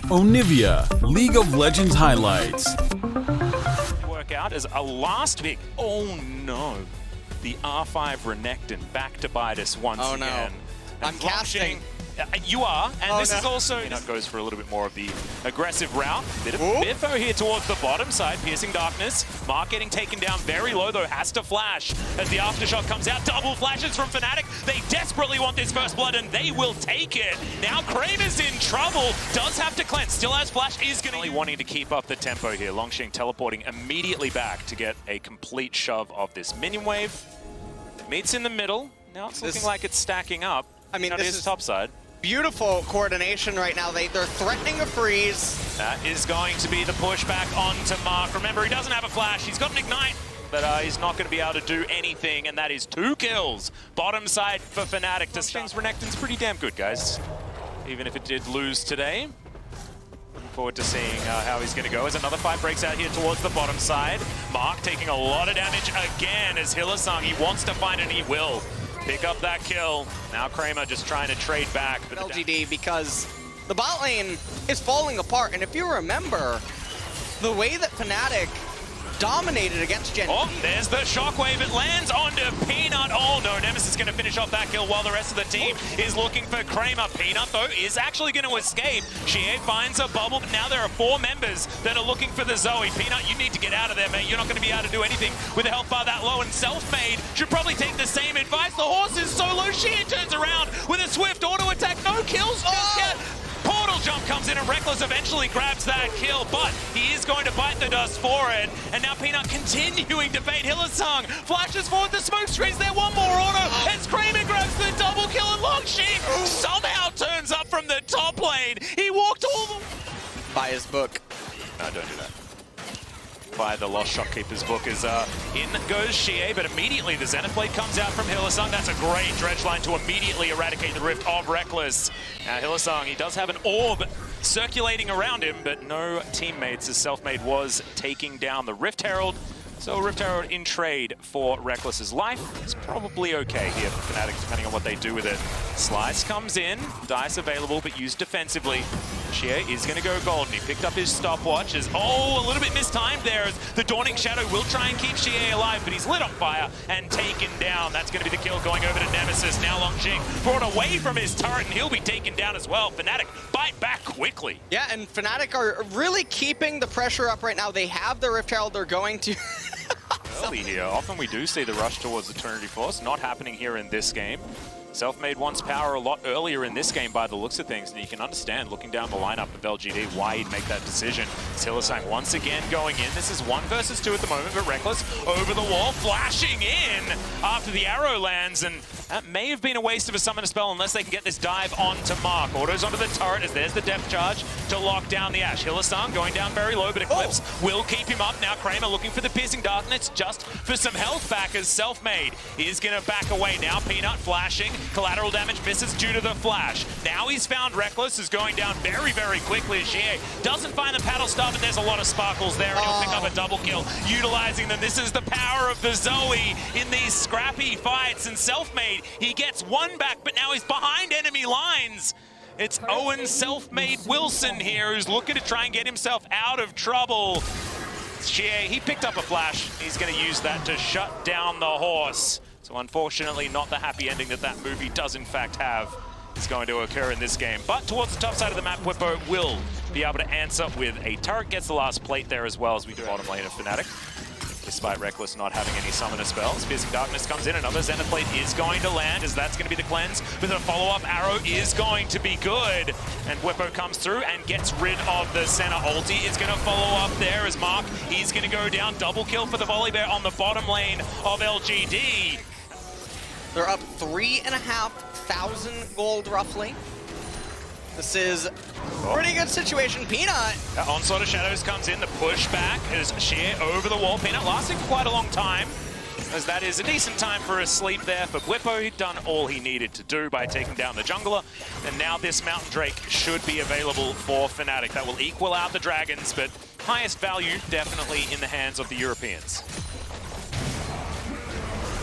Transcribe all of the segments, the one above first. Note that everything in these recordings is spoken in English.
Onivia, League of Legends highlights. Work out as a last pick. Oh no. The R5 Renekton back to bite us once again. No. I'm casting. You are, and this is also... Peanut goes for a little bit more of the aggressive route. Bit of biffo here towards the bottom side, piercing darkness. Mark getting taken down very low, though, has to flash. As the aftershock comes out, double flashes from Fnatic. They desperately want this first blood, and they will take it. Now Kramer's in trouble, does have to cleanse, still has flash, is going to... wanting to keep up the tempo here. Longsheng teleporting immediately back to get a complete shove of this minion wave. Meets in the middle. Now it's looking like it's stacking up. I mean, this is top side. Beautiful coordination right now. They're threatening a freeze. That is going to be the pushback onto Mark. Remember, he doesn't have a flash. He's got an ignite, but he's not going to be able to do anything, and that is 2 kills. Bottom side for Fnatic to start. Renekton's pretty damn good, guys. Even if it did lose today. Looking forward to seeing how he's going to go as another fight breaks out here towards the bottom side. Mark taking a lot of damage again as Hylissang. He wants to find it, and he will. Pick up that kill. Now Kramer just trying to trade back. But LGD, because the bot lane is falling apart. And if you remember, the way that Fnatic dominated against Gen Oh, there's the shockwave. It lands onto Peanut. Oh no, Nemesis is going to finish off that kill while the rest of the team is looking for Kramer. Peanut, though, is actually going to escape. Xie finds a bubble, but now there are 4 members that are looking for the Zoe. Peanut, you need to get out of there, mate. You're not going to be able to do anything with a health bar that low, and Selfmade should probably take the same advice. The horse is so low, Xie turns around with a swift auto attack. No kills just yet. Portal jump comes in, and Reckless eventually grabs that kill, but he is going to bite the dust for it. And now Peanut continuing to bait. Hylissang flashes forward, the smoke screens there, one more auto, as Kramer grabs the double kill, and Longsheng somehow turns up from the top lane. He walked all the... By his book. No, don't do that. By the Lost Shopkeeper's book is in goes Xie, but immediately the Zenith Blade comes out from Hylissang. That's a great dredge line to immediately eradicate the rift of Reckless. Now Hylissang, he does have an orb circulating around him, but no teammates as Selfmade was taking down the Rift Herald. So Rift Herald in trade for Reckless's life. It's probably okay here for Fnatic, depending on what they do with it. Slice comes in, dice available, but used defensively. Xie is going to go golden. He picked up his stopwatch as, a little bit mistimed there as the Dawning Shadow will try and keep Xie alive, but he's lit on fire and taken down. That's going to be the kill going over to Nemesis. Now Longsheng brought away from his turret, and he'll be taken down as well. Fnatic bite back quickly. Yeah, and Fnatic are really keeping the pressure up right now. They have the Rift Herald. They're going to... Early here. Often we do see the rush towards Eternity Force. Not happening here in this game. Selfmade wants power a lot earlier in this game by the looks of things, and you can understand, looking down the lineup of LGD, why he'd make that decision. Hylissang once again going in. This is 1 versus 2 at the moment, but Reckless over the wall, flashing in after the arrow lands, and that may have been a waste of a summoner spell unless they can get this dive onto Mark. Autos onto the turret as there's the depth charge to lock down the Ashe. Hylissang going down very low, but Eclipse will keep him up. Now Kramer looking for the piercing darkness just for some health back as Selfmade is going to back away. Now Peanut flashing. Collateral damage misses due to the flash. Now he's found Reckless, is going down very, very quickly. Xie doesn't find the paddle stop, and there's a lot of sparkles there, and he'll pick up a double kill, utilizing them. This is the power of the Zoe in these scrappy fights, and Selfmade, he gets 1 back, but now he's behind enemy lines. It's Owen Selfmade Wilson here, who's looking to try and get himself out of trouble. Xie, he picked up a flash. He's going to use that to shut down the horse. So unfortunately, not the happy ending that that movie does in fact have is going to occur in this game. But towards the top side of the map, Whippo will be able to answer with a turret. Gets the last plate there as well as we do bottom lane of Fnatic. Despite Reckless not having any summoner spells, Piercing Darkness comes in. Another Zenith Blade is going to land as that's going to be the cleanse. But the follow-up arrow is going to be good. And Whippo comes through and gets rid of the center ulti. It's going to follow up there as Mark, he's going to go down. Double kill for the Volley Bear on the bottom lane of LGD. They're up 3,500 gold, roughly. This is a pretty good situation. Peanut. Onslaught of Shadows comes in. The pushback is Xie over the wall. Peanut lasting for quite a long time, as that is a decent time for a sleep there for Whippo. He'd done all he needed to do by taking down the jungler, and now this Mountain Drake should be available for Fnatic. That will equal out the Dragons, but highest value definitely in the hands of the Europeans.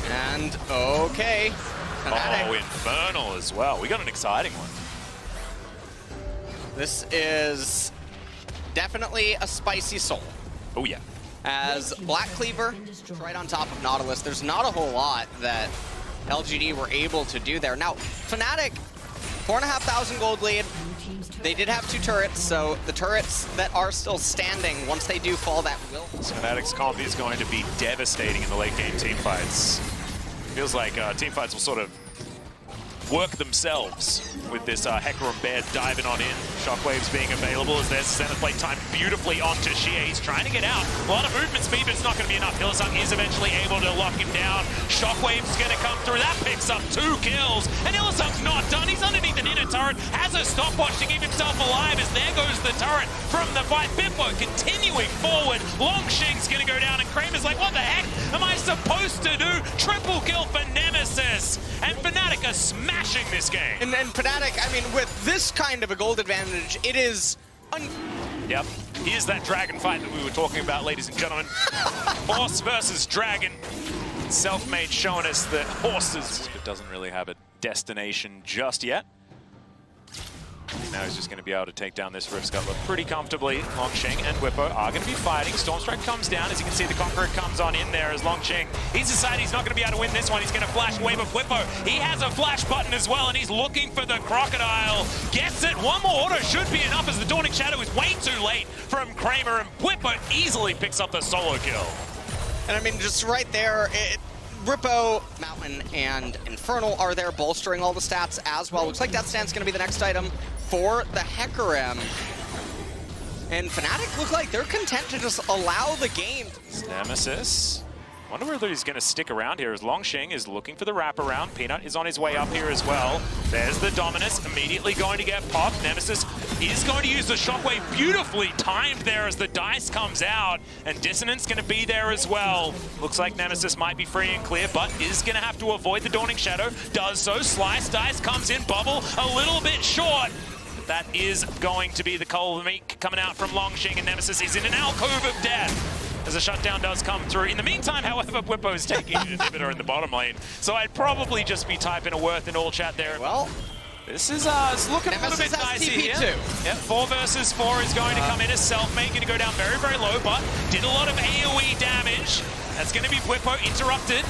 And okay. Oh, Infernal as well. We got an exciting one. This is definitely a spicy soul. Oh yeah. As Black Cleaver right on top of Nautilus, there's not a whole lot that LGD were able to do there. Now, Fnatic, 4,500 gold lead. They did have 2 turrets, so the turrets that are still standing, once they do fall, that will. Fnatic's comp is going to be devastating in the late game teamfights. Feels like teamfights will sort of work themselves with this Hecarim Bear diving on in. Shockwaves being available as there's center plate time beautifully onto Xie. He's trying to get out. A lot of movement speed, but it's not going to be enough. Hillsong is eventually able to lock him down. Shockwave's going to come through. That picks up 2 kills. And Hillsong's not done. He's underneath an inner turret. Has a stopwatch to keep himself alive as there goes the turret from the fight. Bippo continuing forward. Longshing's going to go down and Kramer's like, what the heck am I supposed to do? Triple kill for Nemesis. And Fnatic are smashing this game. And then Fnatic, I mean, with this kind of a gold advantage, it is... Yep. Here's that dragon fight that we were talking about, ladies and gentlemen. Horse versus dragon. Selfmade showing us that horses... It doesn't really have a destination just yet. Now he's just going to be able to take down this Rift Scuttler pretty comfortably. Longshing and Whippo are going to be fighting. Stormstrike comes down. As you can see, the Conqueror comes on in there as Longshing. He's decided he's not going to be able to win this one. He's going to flash wave of Whippo. He has a flash button as well, and he's looking for the Crocodile. Gets it. One more auto should be enough as the Dawning Shadow is way too late from Kramer, and Whippo easily picks up the solo kill. And I mean, just right there, Rippo, Mountain, and Infernal are there bolstering all the stats as well. Looks like Death Stand's going to be the next item for the Hecarim. And Fnatic look like they're content to just allow the game. Nemesis. Wonder whether he's going to stick around here as Longshing is looking for the wraparound. Peanut is on his way up here as well. There's the Dominus, immediately going to get popped. Nemesis is going to use the Shockwave, beautifully timed there as the dice comes out. And Dissonance going to be there as well. Looks like Nemesis might be free and clear, but is going to have to avoid the Dawning Shadow. Does so, Slice Dice comes in, Bubble a little bit short. That is going to be the cold meat coming out from Longshing, and Nemesis is in an alcove of death as a shutdown does come through. In the meantime, however, Whippo is taking an inhibitor in the bottom lane, so I'd probably just be typing a worth in all chat there. Well, this is looking a little bit dicey here. Yep, 4 versus 4 is going to come in as Selfmade, going to go down very, very low, but did a lot of AoE damage. That's going to be Whippo interrupted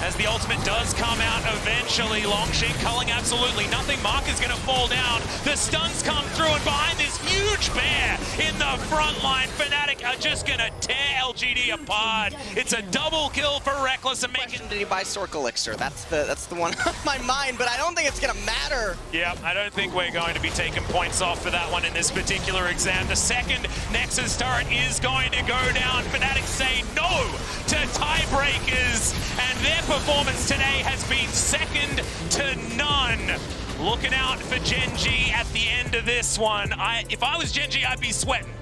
as the ultimate does come out eventually. Longshing culling absolutely nothing. Mark is going to fall down. The stuns come through, and behind this huge bear in the front line, Fnatic are just going to tear LGD apart. It's a double kill for Reckless and making... Did he buy Sork Elixir? That's the one on my mind, but I don't think it's going to matter. Yeah, I don't think we're going to be taking points off for that one in this particular exam. The second Nexus turret is going to go down. Fnatic say no to tiebreakers, and their performance today has been second to none. Looking out for Gen G at the end of this one. If I was Gen G, I'd be sweating.